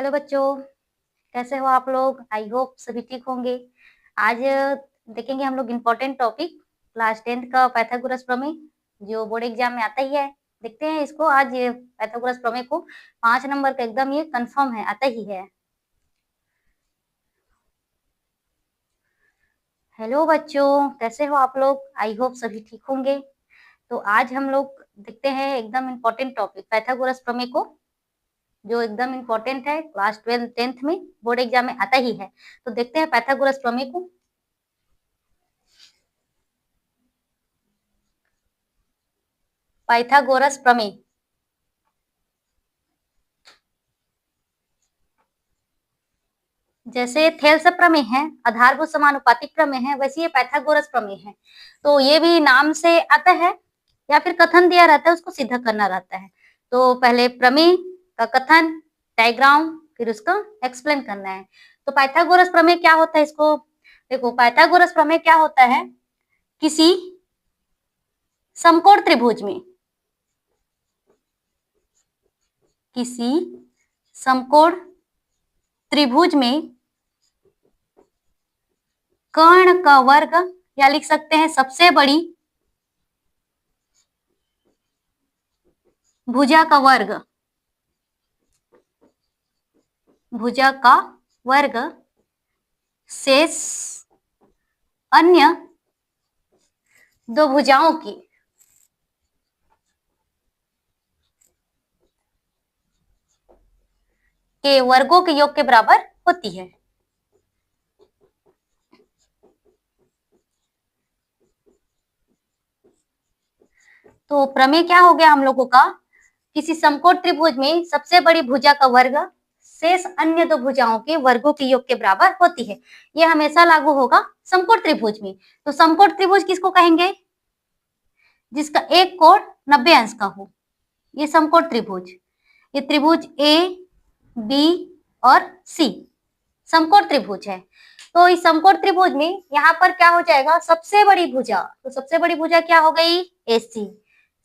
Hello बच्चों, कैसे हो आप लोग? आई होप सभी ठीक होंगे। आज देखेंगे हम लोग इम्पोर्टेंट टॉपिक क्लास 10th का पाइथागोरस प्रमेय, जो बोर्ड एग्जाम में आता ही है। देखते हैं इसको आज। ये पाइथागोरस प्रमेय को 5 नंबर का एकदम ये कंफर्म है, आता ही है। हेलो बच्चों, कैसे हो आप लोग? आई होप सभी ठीक होंगे। तो आज हम लोग देखते हैं एकदम इम्पोर्टेंट टॉपिक पाइथागोरस प्रमेय को, जो एकदम इम्पोर्टेंट है, क्लास 12 10th में बोर्ड एग्जाम में आता ही है। तो देखते हैं पाइथागोरस प्रमेय को। पाइथागोरस प्रमेय जैसे थेल्स प्रमेय है, आधारभूत समानुपातिक प्रमेय है, वैसे ये पाइथागोरस प्रमेय है। तो ये भी नाम से आता है या फिर कथन दिया रहता है, उसको सिद्ध करना रहता है। तो पहले प्रमेय का कथन, डायग्राम, फिर उसका एक्सप्लेन करना है। तो पाइथागोरस प्रमेय क्या होता है, इसको देखो। पाइथागोरस प्रमेय क्या होता है? किसी समकोण त्रिभुज में, किसी समकोण त्रिभुज में कर्ण का वर्ग, या लिख सकते हैं सबसे बड़ी भुजा का वर्ग, भुजा का वर्ग शेष अन्य दो भुजाओं की के वर्गों के योग के बराबर होती है। तो प्रमेय क्या हो गया हम लोगों का? किसी समकोण त्रिभुज में सबसे बड़ी भुजा का वर्ग शेष अन्य दो भुजाओं के वर्गों के योग के बराबर होती है। यह हमेशा लागू होगा समकोण त्रिभुज में। तो समकोण त्रिभुज किसको कहेंगे? जिसका एक कोण 90 अंश का हो, ये समकोण त्रिभुज। ये त्रिभुज ए, बी और सी समकोण त्रिभुज है। तो इस समकोण त्रिभुज में यहाँ पर क्या हो जाएगा? सबसे बड़ी भुजा, तो सबसे बड़ी भुजा क्या हो गई? AC।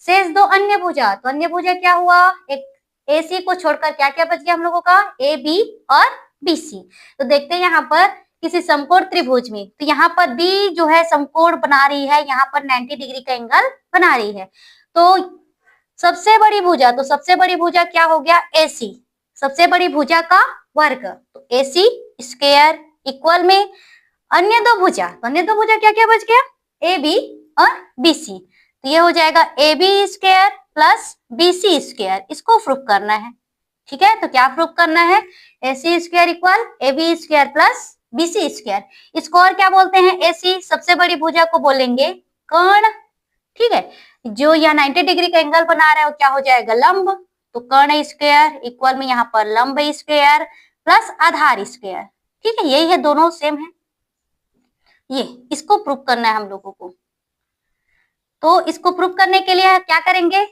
शेष दो अन्य भुजा, तो अन्य भुजा क्या हुआ? एक AC को छोड़कर क्या क्या बच गया हम लोगों का? AB और BC। तो देखते हैं यहाँ पर किसी समकोण त्रिभुज में, तो यहाँ पर B जो है समकोण बना रही है, यहाँ पर 90 डिग्री का एंगल बना रही है। तो सबसे बड़ी भुजा, तो सबसे बड़ी भुजा क्या हो गया? AC, सबसे बड़ी भुजा का वर्ग, तो AC स्क्वायर इक्वल में अन्य दो भुजा, तो अन्य दो भुजा क्या क्या बच गया? AB और BC। तो ये हो जाएगा AB square plus BC square. इसको प्रूफ करना है, ठीक है। तो क्या प्रूफ करना है? AC square equal AB square plus BC square. इसको और क्या बोलते हैं? AC सबसे बड़ी भुजा को बोलेंगे कर्ण, ठीक है। जो यह 90 डिग्री का एंगल बना रहा है वो क्या हो जाएगा? लंब। तो कर्ण स्क्वायर इक्वल में यहाँ पर लंब स्क्वायर प्लस आधार स्क्वायर, ठीक है। यही है, दोनों सेम है। ये इसको प्रूफ करना है हम लोगों को। तो इसको प्रूफ करने के लिए क्या करेंगे?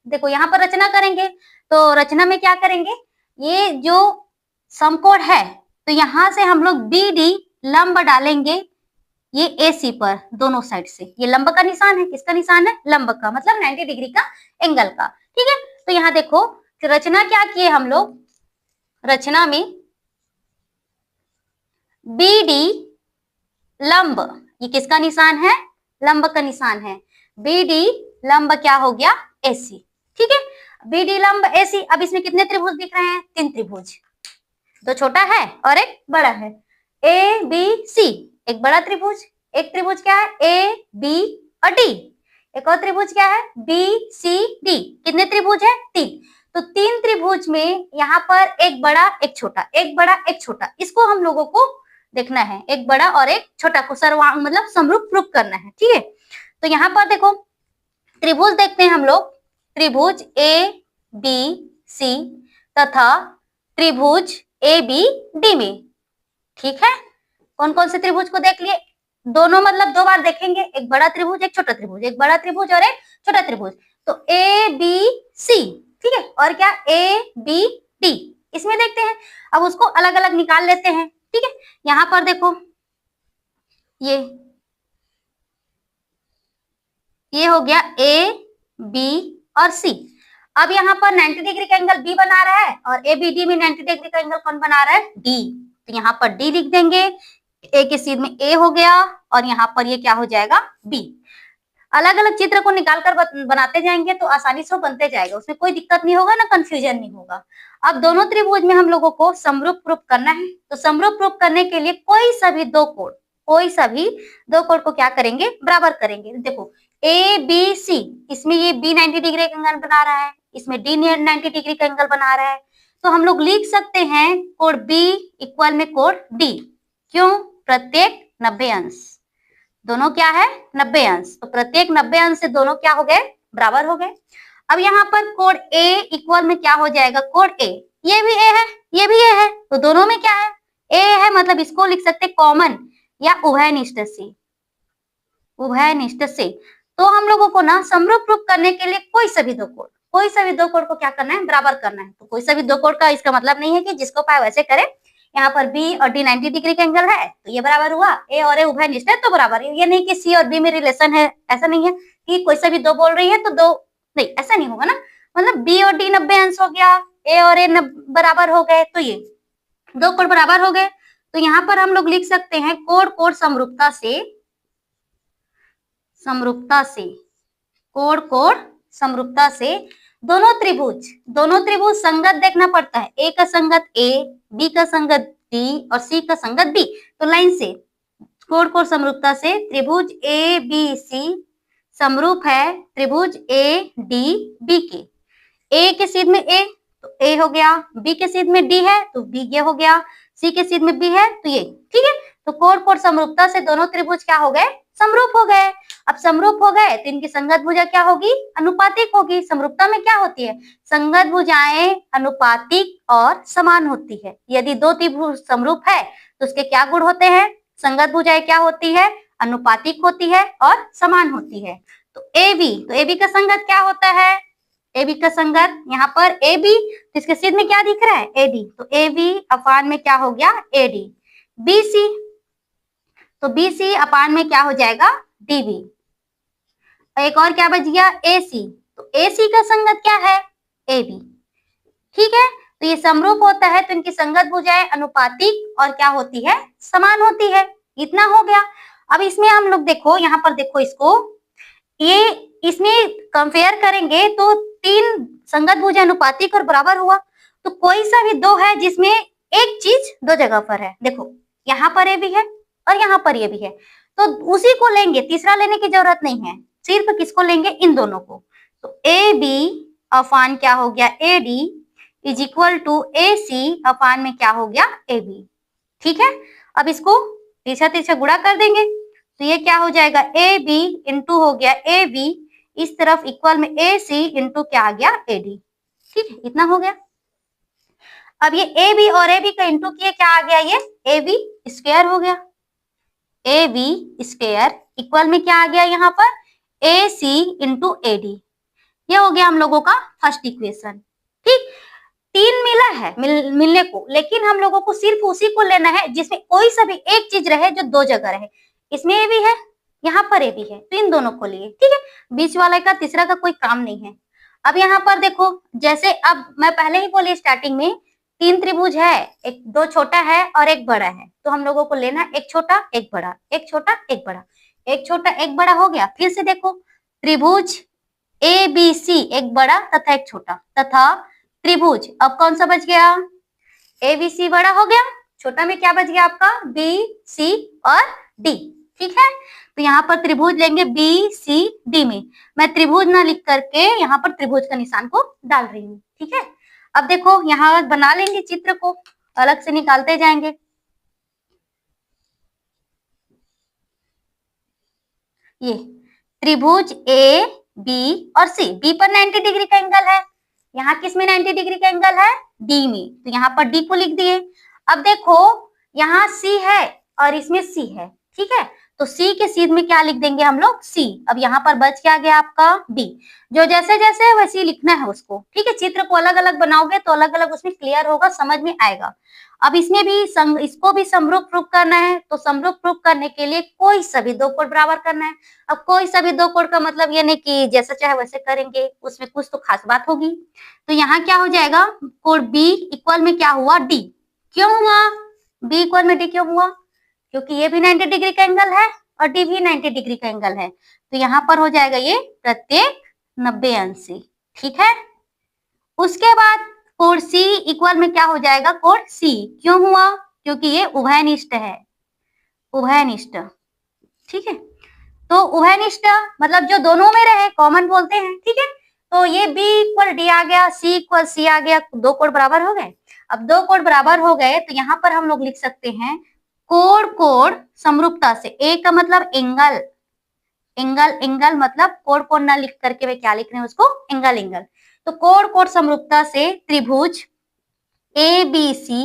देखो यहाँ पर रचना करेंगे। तो रचना में क्या करेंगे? ये जो समकोण है, तो यहाँ से हम लोग BD लंब डालेंगे ये AC पर दोनों साइड से। ये लंब का निशान है, किसका निशान है? लंब का, मतलब 90 डिग्री का एंगल का, ठीक है। तो यहाँ देखो रचना क्या किए हम लोग? रचना में BD लंब, ये किसका निशान है? लंब का निशान है। BD लंब क्या हो गया? AC, ठीक है। BD लंब AC। अब इसमें कितने त्रिभुज दिख रहे हैं? 3 त्रिभुज, दो छोटा है और एक बड़ा है। ABC एक बड़ा त्रिभुज, एक त्रिभुज क्या है? AB और D। एक और त्रिभुज क्या है? BCD। कितने त्रिभुज है? 3। तो 3 त्रिभुज में यहाँ पर एक बड़ा एक छोटा, एक बड़ा एक छोटा, इसको हम लोगों को देखना है। एक बड़ा और एक छोटा को सर्वांग मतलब समरूप प्रूफ करना है, ठीक है। तो यहाँ पर देखो त्रिभुज देखते हैं हम लोग। त्रिभुज ABC तथा त्रिभुज ABD में, ठीक है। कौन कौन से त्रिभुज को देख लिए? दोनों मतलब 2 बार देखेंगे, एक बड़ा त्रिभुज एक छोटा त्रिभुज, एक बड़ा त्रिभुज और एक छोटा त्रिभुज। तो ABC, ठीक है। और क्या? ABD इसमें देखते हैं। अब उसको अलग अलग निकाल लेते हैं, ठीक है। यहाँ पर देखो ये हो गया A, B और C। अब यहाँ पर 90 डिग्री का एंगल बी बना रहा है और एबीडी में 90 डिग्री का एंगल कौन बना रहा है, डी। तो यहाँ पर डी लिख देंगे, ए के सीध में ए हो गया और यहाँ पर ये क्या हो जाएगा, बी। अलग अलग चित्र को निकालकर बनाते जाएंगे तो आसानी से बनते जाएगा, उसमें कोई दिक्कत नहीं होगा, ना कंफ्यूजन नहीं होगा। अब दोनों त्रिभुज में हम लोगों को समरूप प्रूफ करना है, तो समरूप प्रूफ करने के लिए कोई सभी दो कोण को क्या करेंगे, बराबर करेंगे। देखो ए बी सी, इसमें ये बी 90 डिग्री का एंगल बना रहा है, इसमें डी 90 डिग्री का एंगल बना रहा है, तो हम लोग लिख सकते हैं कोण बी इक्वल में कोण डी। क्यों, प्रत्येक 90 अंश, दोनों क्या है 90 अंश, तो प्रत्येक 90 अंश से दोनों क्या हो गए, बराबर हो गए। अब यहाँ पर कोण ए इक्वल में क्या हो जाएगा, कोण ए, ये भी ए है, ये भी ए है, तो दोनों में क्या है, ए है, मतलब इसको लिख सकते कॉमन या उभयनिष्ठ से। तो हम लोगों को ना समरूप प्रूफ करने के लिए कोई सभी दो कोण को क्या करना है, बराबर करना है। तो कोई सभी दो कोण का इसका मतलब नहीं है कि जिसको पाए वैसे करें। यहाँ पर बी और डी 90 डिग्री का एंगल है तो ये बराबर हुआ, ए और ए उभयनिष्ठ है तो बराबर। ये नहीं कि सी और बी में रिलेशन है, ऐसा नहीं है कि कोई सभी दो बोल रही है तो दो, नहीं ऐसा नहीं होगा ना। मतलब बी और डी 90 अंश हो गया, ए और ए बराबर हो गए, तो ये दो कोण बराबर हो गए। तो यहाँ पर हम लोग लिख सकते हैं कोण समरूपता से दोनों त्रिभुज संगत देखना पड़ता है, ए का संगत ए, बी का संगत डी और सी का संगत बी। तो लाइन से कोण समरूपता से त्रिभुज ए बी सी समरूप है त्रिभुज ए डी बी के। ए के सीध में ए तो ए हो गया, बी के सीध में डी है तो बी ये हो गया, सी के सीध में बी है तो ये, ठीक है। तो कोण समरूपता से दोनों त्रिभुज क्या हो गए, समरूप हो गए। अब समरूप हो गए तो इनकी संगत भुजा क्या होगी, अनुपातिक होगी। समरूपता में क्या होती है, संगत भुजाएं अनुपातिक और समान होती है। यदि दो त्रिभुज समरूप है तो उसके क्या गुण होते हैं, संगत भुजाएं क्या होती है, अनुपातिक होती है और समान होती है। तो ए बी का संगत क्या होता है, ए बी का संगत यहाँ पर ए बी, तो इसके सीध में क्या दिख रहा है, ए डी, तो ए बी अपान में क्या हो गया, ए डी। बी सी, तो बी सी अपान में क्या हो जाएगा, डी बी। एक और क्या बच गया, ए सी, तो ए सी का संगत क्या है, ए बी, ठीक है। तो ये समरूप होता है तो इनकी संगत भुजाएं अनुपातिक और क्या होती है, समान होती है। इतना हो गया। अब इसमें हम लोग देखो, यहाँ पर देखो इसको, ये इसमें कंपेयर करेंगे तो तीन संगत भुजा अनुपातिक और बराबर हुआ। तो कोई सा भी दो है जिसमें एक चीज दो जगह पर है, देखो यहाँ पर ये भी है और यहाँ पर ये भी है, तो उसी को लेंगे, तीसरा लेने की जरूरत नहीं है, सिर्फ किसको लेंगे, इन दोनों को। तो ए बी अपान क्या हो गया, A D is equal to A C upon में क्या हो गया, ए बी, ठीक है। अब इसको तीसरा गुणा कर देंगे तो ये क्या हो जाएगा, ए बी इंटू हो गया ए बी, इस तरफ इक्वल में ए सी इंटू क्या आ गया, ए डी, ठीक है। इतना हो गया। अब ये ए बी और ए बी का इंटू किए क्या आ गया, ये ए बी स्क्वायर हो गया, ए बी स्क्वायर इक्वल में क्या आ गया, यहाँ पर ए सी इंटू ए डी। ये हो गया हम लोगों का फर्स्ट इक्वेशन, ठीक। तीन मिला है मिलने को, लेकिन हम लोगों को सिर्फ उसी को लेना है जिसमें कोई सा भी एक चीज रहे जो दो जगह रहे। इसमें ए भी है, यहाँ पर ए भी है, तो इन दोनों को लिए, ठीक है। बीच वाले का तीसरा का कोई काम नहीं है। अब यहाँ पर देखो, जैसे अब मैं पहले ही बोली स्टार्टिंग में, तीन त्रिभुज है, एक दो छोटा है और एक बड़ा है, तो हम लोगों को लेना एक छोटा एक बड़ा, एक छोटा एक बड़ा, एक छोटा एक बड़ा हो गया। फिर से देखो, त्रिभुज ए बी सी एक बड़ा तथा एक छोटा, तथा त्रिभुज, अब कौन सा बच गया, ए बी सी बड़ा हो गया, छोटा में क्या बच गया आपका, बी सी और डी, ठीक है। तो यहाँ पर त्रिभुज लेंगे बी सी डी में, मैं त्रिभुज ना लिख करके यहाँ पर त्रिभुज का निशान को डाल रही हूँ, ठीक है। अब देखो यहाँ बना लेंगे, चित्र को अलग से निकालते जाएंगे। ये त्रिभुज ए बी और सी, बी पर 90 डिग्री का एंगल है, यहाँ किस में 90 डिग्री का एंगल है, डी में, तो यहाँ पर डी को लिख दिए। अब देखो यहाँ सी है और इसमें सी है, ठीक है, तो सी के सीध में क्या लिख देंगे हम लोग, सी। अब यहाँ पर बच क्या गया आपका बी। जो जैसे जैसे है वैसे ही लिखना है उसको, ठीक है। चित्र को अलग अलग बनाओगे तो अलग अलग उसमें क्लियर होगा, समझ में आएगा। अब इसमें भी इसको भी समरूप प्रूफ करना है, तो समरूप प्रूफ करने के लिए कोई सभी दो कोण बराबर करना है। अब कोई सभी दो कोण का मतलब ये नहीं कि जैसा चाहे वैसे करेंगे, उसमें कुछ तो खास बात होगी। तो यहाँ क्या हो जाएगा, कोण बी इक्वल में क्या हुआ, डी। क्यों हुआ बी इक्वल में डी, क्यों हुआ, क्योंकि ये भी 90 डिग्री का एंगल है और डी भी 90 डिग्री का एंगल है। तो यहाँ पर हो जाएगा ये प्रत्येक 90 अंश से, ठीक है। उसके बाद कोण सी इक्वल में क्या हो जाएगा, कोण सी। क्यों हुआ, क्योंकि ये उभयनिष्ठ है, उभयनिष्ठ, ठीक है। तो उभयनिष्ठ मतलब जो दोनों में रहे, कॉमन बोलते हैं, ठीक है। तो ये बी इक्वल डी आ गया, सी इक्वल सी आ गया, दो कोण बराबर हो गए। अब दो कोण बराबर हो गए तो यहाँ पर हम लोग लिख सकते हैं कोण कोण समरूपता से। ए का मतलब एंगल, एंगल एंगल मतलब कोण कोण ना लिख करके वे क्या लिख रहे हैं उसको, एंगल एंगल। तो कोण कोण समरूपता से त्रिभुज ए बी सी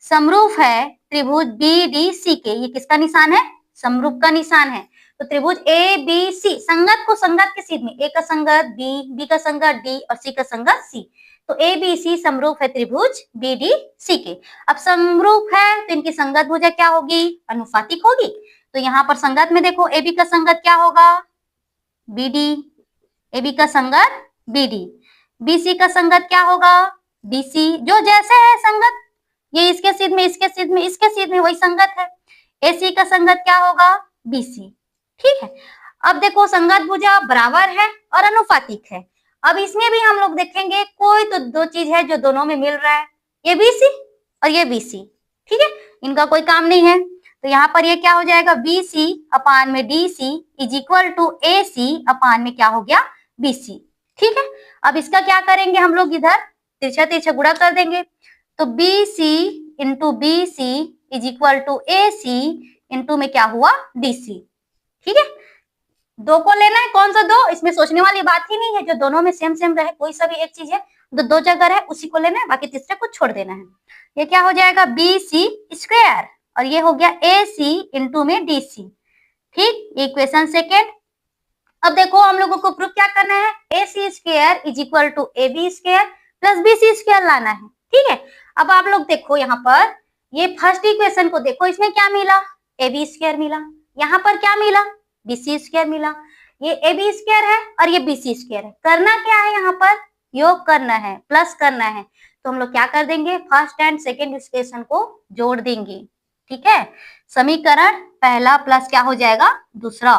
समरूप है त्रिभुज बी डी सी के। ये किसका निशान है, समरूप का निशान है। तो त्रिभुज ए बी सी, संगत को संगत के सीध में, ए का संगत बी, बी का संगत डी और सी का संगत सी। तो ए बी सी समरूप है त्रिभुज बी डी सी के। अब समरूप है तो इनकी संगत भुजा क्या होगी, अनुपातिक होगी। तो यहाँ पर संगत में देखो, ए बी का संगत क्या होगा, बी डी, ए बी का संगत बी डी, बी सी का संगत क्या होगा, बी सी। जो जैसे है संगत, ये इसके सीध में, इसके सीध में, इसके सीध में वही संगत है। ए सी का संगत क्या होगा, बी सी, ठीक है। अब देखो संगत भुजा बराबर है और अनुपातिक है। अब इसमें भी हम लोग देखेंगे कोई तो दो चीज है जो दोनों में मिल रहा है, ये बी सी और ये बी सी, ठीक है। इनका कोई काम नहीं है। तो यहाँ पर ये क्या हो जाएगा, बी सी अपान में D C is equal to A C upon में क्या हो गया, बी सी, ठीक है। अब इसका क्या करेंगे हम लोग, इधर तिरछा तिरछा गुणा कर देंगे। तो B C into B C is equal to A C into में क्या हुआ, डी सी, ठीक है। दो को लेना है, कौन सा दो, इसमें सोचने वाली बात ही नहीं है। जो दोनों में सेम सेम रहे, कोई सा भी एक चीज है तो दो जगह रहे उसी को लेना है, बाकी तीसरे को छोड़ देना है। ये क्या हो जाएगा, बी सी स्क्वायर और ये हो गया ए सी इंटू में डी सी, ठीक। Equation second. अब देखो हम लोगों को प्रूफ क्या करना है, A C square is equal to A B square plus B C square लाना है, ठीक है। अब आप लोग देखो यहाँ पर ये फर्स्ट इक्वेशन को देखो, इसमें क्या मिला, ए बी स्क्वायर मिला। यहाँ पर क्या मिला, बी सी स्क्वायर मिला। ये ए बी स्क्वायर है और ये बी सी स्क्वायर है। करना क्या है, यहाँ पर योग करना है, प्लस करना है। तो हम लोग क्या कर देंगे, फर्स्ट एंड सेकेंड इक्वेशन को जोड़ देंगे, ठीक है। समीकरण पहला प्लस क्या हो जाएगा, दूसरा।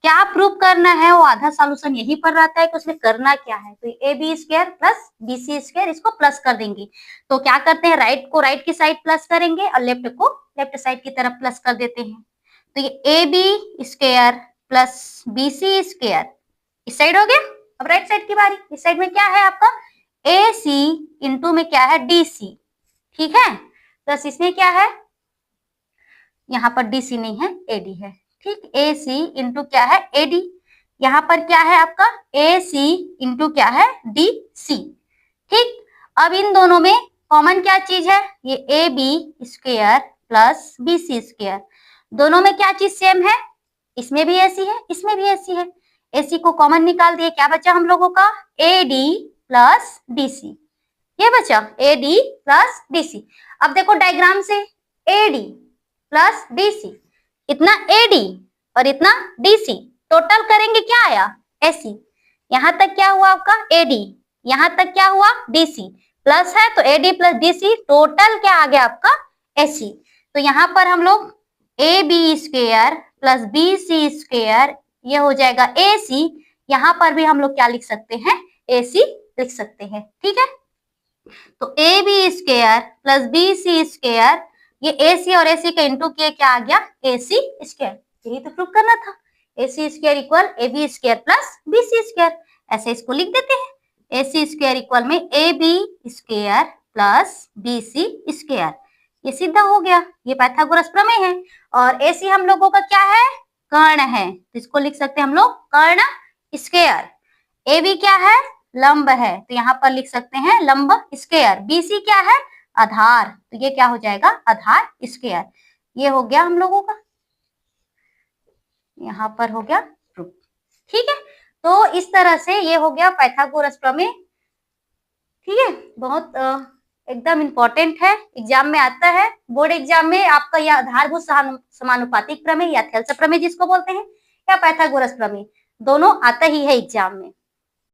क्या प्रूफ करना है, वो आधा सॉल्यूशन यहीं पर रहता है कि उसमें करना क्या है। तो A B square plus B C square, इसको प्लस कर देंगे। तो क्या करते हैं, राइट को राइट की साइड प्लस करेंगे और लेफ्ट को लेफ्ट साइड की तरफ प्लस कर देते हैं। तो ये A B square plus B C square इस साइड हो गया। अब राइट साइड की बारी, इस साइड में क्या है आपका, ए सी इंटू में क्या है, डी सी, ठीक है। प्लस इसमें क्या है, यहाँ पर डी सी नहीं है, ए डी है, ठीक। ए सी इंटू क्या है, ए डी। यहाँ पर क्या है आपका, ए सी इंटू क्या है, डी सी, ठीक। अब इन दोनों में कॉमन क्या चीज है, ये A B square plus B C square. दोनों में क्या चीज सेम है, इसमें भी एसी है, इसमें भी एसी है। एसी को कॉमन निकाल दिए, क्या बचा हम लोगों का, A D plus D C, ये बचा A D plus D C. अब देखो डायग्राम से, A D plus D C, इतना ए डी और इतना डी सी, टोटल करेंगे क्या आया, एसी। यहाँ तक क्या हुआ आपका, ए डी, यहाँ तक क्या हुआ, डी सी, प्लस है तो A D plus D C, total क्या आ गया आपका, एसी। तो यहाँ पर हम लोग A B square plus B C square, ये हो जाएगा ए सी। यहाँ पर भी हम लोग क्या लिख सकते हैं, ए सी लिख सकते हैं, ठीक है। तो A B square plus B C square, ये ए सी और ए सी का इंटू किए क्या आ गया, ए सी स्क्वायर। यही तो प्रूफ करना था, A C square equal A B square plus B C square, ऐसे इसको लिख देते हैं। ए सी स्क्वायर इक्वल में A B square plus B C square, ये सीधा हो गया, ये पाइथागोरस प्रमेय है। और ए सी हम लोगों का क्या है, कर्ण है, तो इसको लिख सकते हैं हम लोग कर्ण स्क्वायर। ए बी क्या है, लंब है, तो यहाँ पर लिख सकते हैं लंब स्क्वायर। बी सी क्या है, आधार, तो ये क्या हो जाएगा, आधार स्क्वायर। ये हो गया हम लोगों का। यहाँ पर हो गया ट्रू। ठीक है, तो इस तरह से ये हो गया पाइथागोरस प्रमेय। ठीक है, बहुत एकदम इम्पोर्टेंट है, एग्जाम में आता है, बोर्ड एग्जाम में आपका यह आधारभूत समानुपातिक प्रमेय या थेल्स प्रमेय जिसको बोलते हैं, या पाइथागोरस प्रमेय, दोनों आता ही है एग्जाम में।